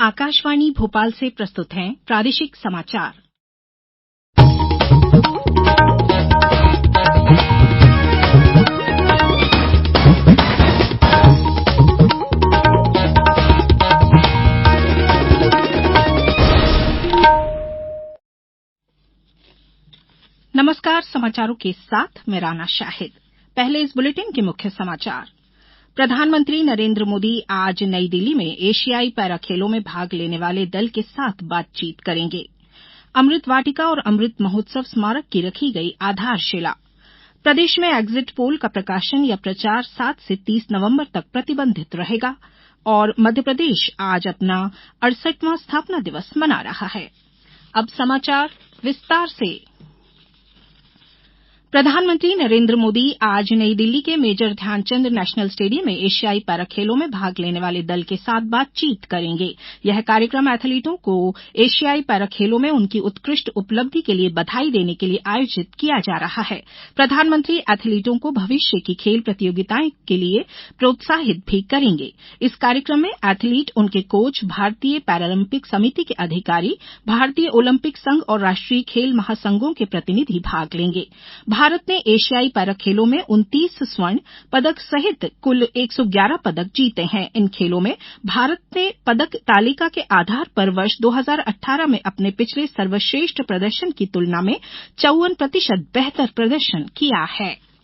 आकाशवाणी भोपाल से प्रस्तुत हैं प्रादेशिक समाचार। नमस्कार, समाचारों के साथ मैं राना शाहिद। पहले इस बुलेटिन के मुख्य समाचार। प्रधानमंत्री नरेंद्र मोदी आज नई दिल्ली में एशियाई पैरा खेलों में भाग लेने वाले दल के साथ बातचीत करेंगे। अमृत वाटिका और अमृत महोत्सव स्मारक की रखी गई आधारशिला। प्रदेश में एग्जिट पोल का प्रकाशन या प्रचार 7 से 30 नवंबर तक प्रतिबंधित रहेगा और मध्यप्रदेश आज अपना 68वां स्थापना दिवस मना रहा है। अब समाचार विस्तार से। प्रधानमंत्री नरेंद्र मोदी आज नई दिल्ली के मेजर ध्यानचंद नेशनल स्टेडियम में एशियाई पैरा खेलों में भाग लेने वाले दल के साथ बातचीत करेंगे। यह कार्यक्रम एथलीटों को एशियाई पैरा खेलों में उनकी उत्कृष्ट उपलब्धि के लिए बधाई देने के लिए आयोजित किया जा रहा है। प्रधानमंत्री एथलीटों को भविष्य की खेल प्रतियोगिताओं के लिए प्रोत्साहित भी करेंगे। इस कार्यक्रम में एथलीट, उनके कोच, भारतीय पैरालंपिक समिति के अधिकारी, भारतीय ओलंपिक संघ और राष्ट्रीय खेल महासंघों के प्रतिनिधि भाग लेंगे। भारत ने एशियाई पैरा खेलों में 29 स्वर्ण पदक सहित कुल 111 पदक जीते हैं। इन खेलों में भारत ने पदक तालिका के आधार पर वर्ष 2018 में अपने पिछले सर्वश्रेष्ठ प्रदर्शन की तुलना में 54% बेहतर प्रदर्शन किया है।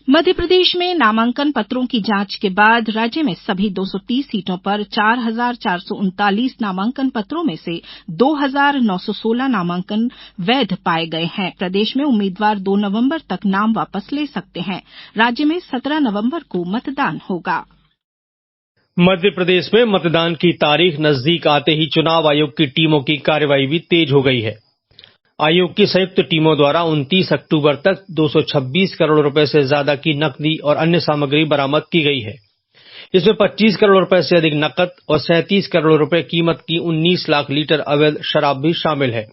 मध्यप्रदेश में नामांकन पत्रों की जांच के बाद राज्य में सभी 230 सीटों पर 4,439 नामांकन पत्रों में से 2,916 नामांकन वैध पाए गए हैं। प्रदेश में उम्मीदवार 2 नवंबर तक नाम वापस ले सकते हैं। राज्य में 17 नवंबर को मतदान होगा। मध्य प्रदेश में मतदान की तारीख नजदीक आते ही चुनाव आयोग की टीमों की कार्रवाई भी तेज हो गई है। आयोग की संयुक्त टीमों द्वारा 29 अक्टूबर तक 226 करोड़ रुपए से ज्यादा की नकदी और अन्य सामग्री बरामद की गई है। इसमें 25 करोड़ रुपए से अधिक नकद और 37 करोड़ रुपए कीमत की 19 लाख लीटर अवैध शराब भी शामिल है।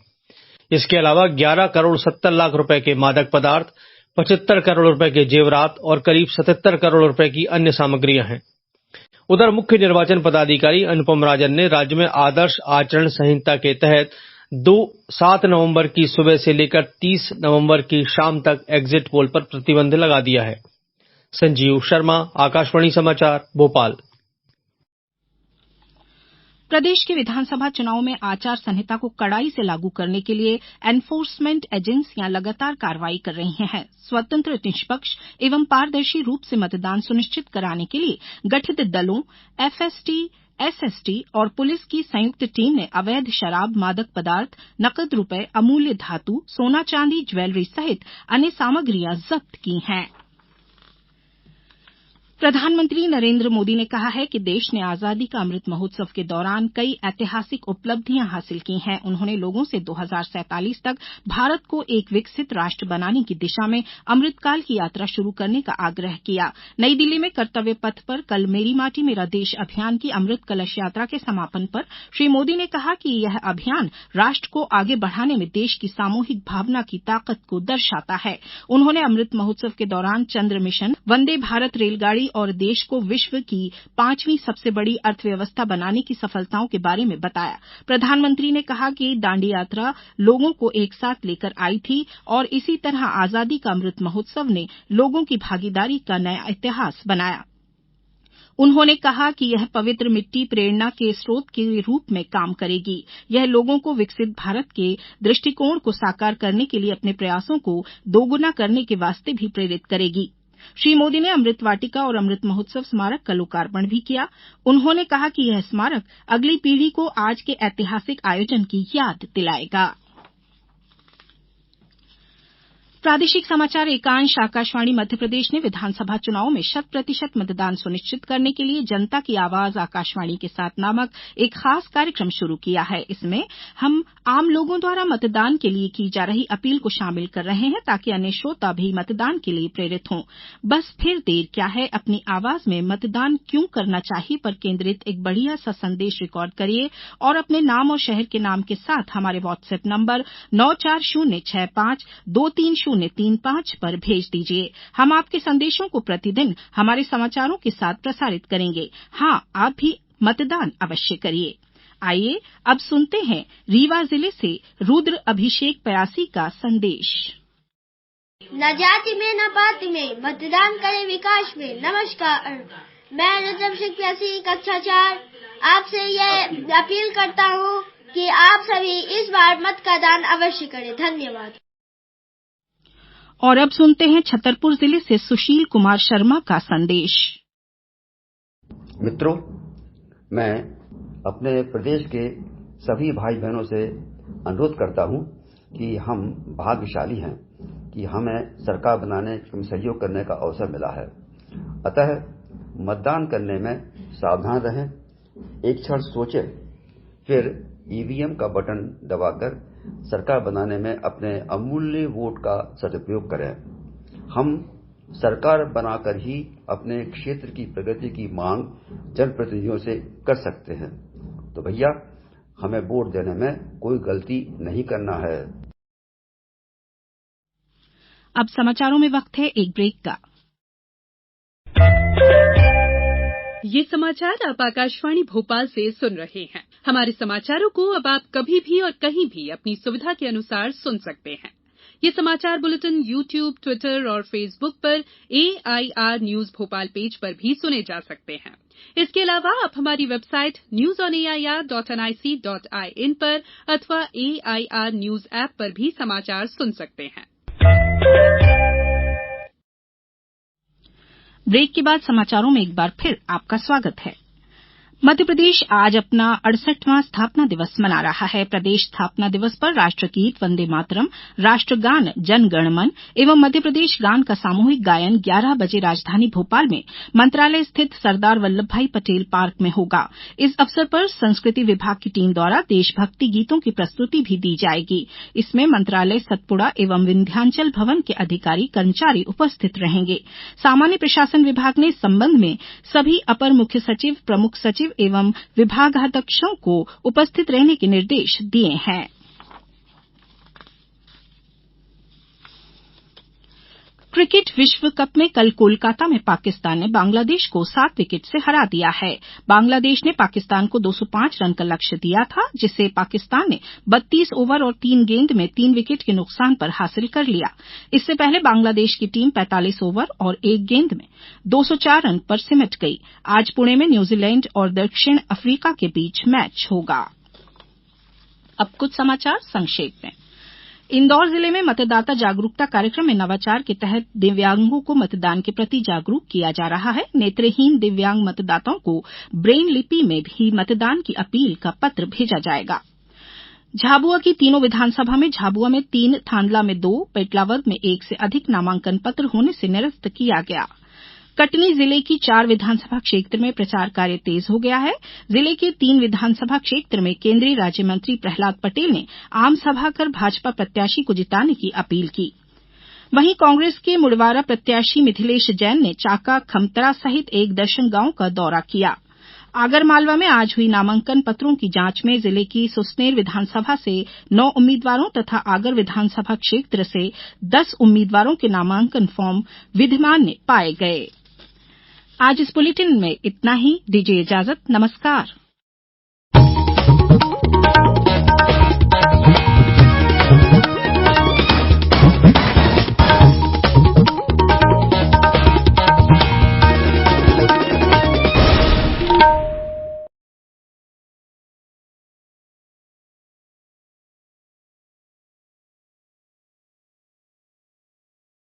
इसके अलावा 11 करोड़ 70 लाख रुपए के मादक पदार्थ, 75 करोड़ रुपए के जेवरात और करीब 77 करोड़ रुपए की अन्य सामग्रियां हैं। उधर मुख्य निर्वाचन पदाधिकारी अनुपम राजन ने राज्य में आदर्श आचरण संहिता के तहत 7 नवंबर की सुबह से लेकर 30 नवंबर की शाम तक एग्जिट पोल पर प्रतिबंध लगा दिया है। संजीव शर्मा, आकाशवाणी समाचार, भोपाल। प्रदेश के विधानसभा चुनाव में आचार संहिता को कड़ाई से लागू करने के लिए एनफोर्समेंट एजेंसियां लगातार कार्रवाई कर रही हैं। स्वतंत्र, निष्पक्ष एवं पारदर्शी रूप से मतदान सुनिश्चित कराने के लिए गठित दलों, एफएसटी, एसएसटी और पुलिस की संयुक्त टीम ने अवैध शराब, मादक पदार्थ, नकद रुपए, अमूल्य धातु, सोना चांदी, ज्वेलरी सहित अन्य सामग्रियां जब्त की हैं। प्रधानमंत्री नरेंद्र मोदी ने कहा है कि देश ने आजादी का अमृत महोत्सव के दौरान कई ऐतिहासिक उपलब्धियां हासिल की हैं। उन्होंने लोगों से 2047 तक भारत को एक विकसित राष्ट्र बनाने की दिशा में अमृतकाल की यात्रा शुरू करने का आग्रह किया। नई दिल्ली में कर्तव्य पथ पर कल मेरी माटी मेरा देश अभियान की अमृत कलश यात्रा के समापन पर श्री मोदी ने कहा कि यह अभियान राष्ट्र को आगे बढ़ाने में देश की सामूहिक भावना की ताकत को दर्शाता है। उन्होंने अमृत महोत्सव के दौरान चंद्र मिशन, वंदे भारत रेलगाड़ी और देश को विश्व की 5वीं सबसे बड़ी अर्थव्यवस्था बनाने की सफलताओं के बारे में बताया। प्रधानमंत्री ने कहा कि दांडी यात्रा लोगों को एक साथ लेकर आई थी और इसी तरह आजादी का अमृत महोत्सव ने लोगों की भागीदारी का नया इतिहास बनाया। उन्होंने कहा कि यह पवित्र मिट्टी प्रेरणा के स्रोत के रूप में काम करेगी। यह लोगों को विकसित भारत के दृष्टिकोण को साकार करने के लिए अपने प्रयासों को दोगुना करने के वास्ते भी प्रेरित करेगी। श्री मोदी ने अमृत वाटिका और अमृत महोत्सव स्मारक का लोकार्पण भी किया। उन्होंने कहा कि यह स्मारक अगली पीढ़ी को आज के ऐतिहासिक आयोजन की याद दिलाएगा। प्रादेशिक समाचार एकांश आकाशवाणी मध्यप्रदेश ने विधानसभा चुनाव में 100% मतदान सुनिश्चित करने के लिए जनता की आवाज आकाशवाणी के साथ नामक एक खास कार्यक्रम शुरू किया है। इसमें हम आम लोगों द्वारा मतदान के लिए की जा रही अपील को शामिल कर रहे हैं ताकि अन्य श्रोता भी मतदान के लिए प्रेरित हों। बस फिर देर क्या है, अपनी आवाज में मतदान क्यों करना चाहिए पर केंद्रित एक बढ़िया सा संदेश रिकॉर्ड करिए और अपने नाम और शहर के नाम के साथ हमारे व्हाट्सएप नंबर 9406523035 पर भेज दीजिए। हम आपके संदेशों को प्रतिदिन हमारे समाचारों के साथ प्रसारित करेंगे। हाँ, आप भी मतदान अवश्य करिए। आइए अब सुनते हैं रीवा जिले से रुद्र अभिषेक प्यासी का संदेश। न जाति में न पाति में मतदान करें विकास में। नमस्कार, मैं रुद्र अभिषेक प्यासी कक्षा 4 आपसे यह अपील करता हूँ कि आप सभी इस बार मत का दान अवश्य करें। धन्यवाद। और अब सुनते हैं छतरपुर जिले से सुशील कुमार शर्मा का संदेश। मित्रों, मैं अपने प्रदेश के सभी भाई बहनों से अनुरोध करता हूं कि हम भाग्यशाली हैं कि हमें सरकार बनाने में सहयोग करने का अवसर मिला है। अतः मतदान करने में सावधान रहें, एक क्षण सोचें, फिर ईवीएम का बटन दबाकर सरकार बनाने में अपने अमूल्य वोट का सदुपयोग करें। हम सरकार बनाकर ही अपने क्षेत्र की प्रगति की मांग जनप्रतिनिधियों से कर सकते हैं। तो भैया, हमें वोट देने में कोई गलती नहीं करना है। अब समाचारों में वक्त है एक ब्रेक का। ये समाचार आप आकाशवाणी भोपाल से सुन रहे हैं। हमारे समाचारों को अब आप कभी भी और कहीं भी अपनी सुविधा के अनुसार सुन सकते हैं। ये समाचार बुलेटिन YouTube, ट्विटर और फेसबुक पर AIR न्यूज भोपाल पेज पर भी सुने जा सकते हैं। इसके अलावा आप हमारी वेबसाइट newsonair.nic.in पर अथवा AIR न्यूज ऐप पर भी समाचार सुन सकते हैं। ब्रेक के बाद समाचारों में एक बार फिर आपका स्वागत है। मध्य प्रदेश आज अपना 68वां स्थापना दिवस मना रहा है। प्रदेश स्थापना दिवस पर राष्ट्रगीत, वंदे मातरम, राष्ट्रगान, जन गण मन एवं मध्य प्रदेश गान का सामूहिक गायन 11 बजे राजधानी भोपाल में मंत्रालय स्थित सरदार वल्लभभाई पटेल पार्क में होगा। इस अवसर पर संस्कृति विभाग की टीम द्वारा देशभक्ति गीतों की प्रस्तुति भी दी जाएगी। इसमें मंत्रालय सतपुड़ा एवं विंध्याचल भवन के अधिकारी कर्मचारी उपस्थित रहेंगे। सामान्य प्रशासन विभाग ने इस संबंध में सभी अपर मुख्य सचिव, प्रमुख सचिव एवं विभागाध्यक्षों को उपस्थित रहने के निर्देश दिए हैं। क्रिकेट विश्व कप में कल कोलकाता में पाकिस्तान ने बांग्लादेश को 7 विकेट से हरा दिया है। बांग्लादेश ने पाकिस्तान को 205 रन का लक्ष्य दिया था, जिसे पाकिस्तान ने 32 ओवर और 3 गेंद में 3 विकेट के नुकसान पर हासिल कर लिया। इससे पहले बांग्लादेश की टीम 45 ओवर और 1 गेंद में 204 रन पर सिमट गई। आज पुणे में न्यूजीलैंड और दक्षिण अफ्रीका के बीच मैच होगा। अब कुछ समाचार संक्षेप में। इंदौर जिले में मतदाता जागरूकता कार्यक्रम में नवाचार के तहत दिव्यांगों को मतदान के प्रति जागरूक किया जा रहा है। नेत्रहीन दिव्यांग मतदाताओं को ब्रेन लिपि में भी मतदान की अपील का पत्र भेजा जाएगा। झाबुआ की तीनों विधानसभा में झाबुआ में 3, थांदला में 2, पेटलावद में 1 से अधिक नामांकन पत्र होने से निरस्त किया गया। कटनी जिले की 4 विधानसभा क्षेत्र में प्रचार कार्य तेज हो गया है। जिले के 3 विधानसभा क्षेत्र में केंद्रीय राज्य मंत्री प्रहलाद पटेल ने आम सभा कर भाजपा प्रत्याशी को जिताने की अपील की। वहीं कांग्रेस के मुड़वारा प्रत्याशी मिथिलेश जैन ने चाका, खमतरा सहित 1 दर्जन गांवों का दौरा किया। आगरमालवा में आज हुई नामांकन पत्रों की जांच में जिले की सुसनेर विधानसभा से 9 उम्मीदवारों तथा आगर विधानसभा क्षेत्र से 10 उम्मीदवारों के नामांकन फॉर्म विद्यमान पाए गए। आज इस बुलेटिन में इतना ही। दीजिए इजाजत। नमस्कार।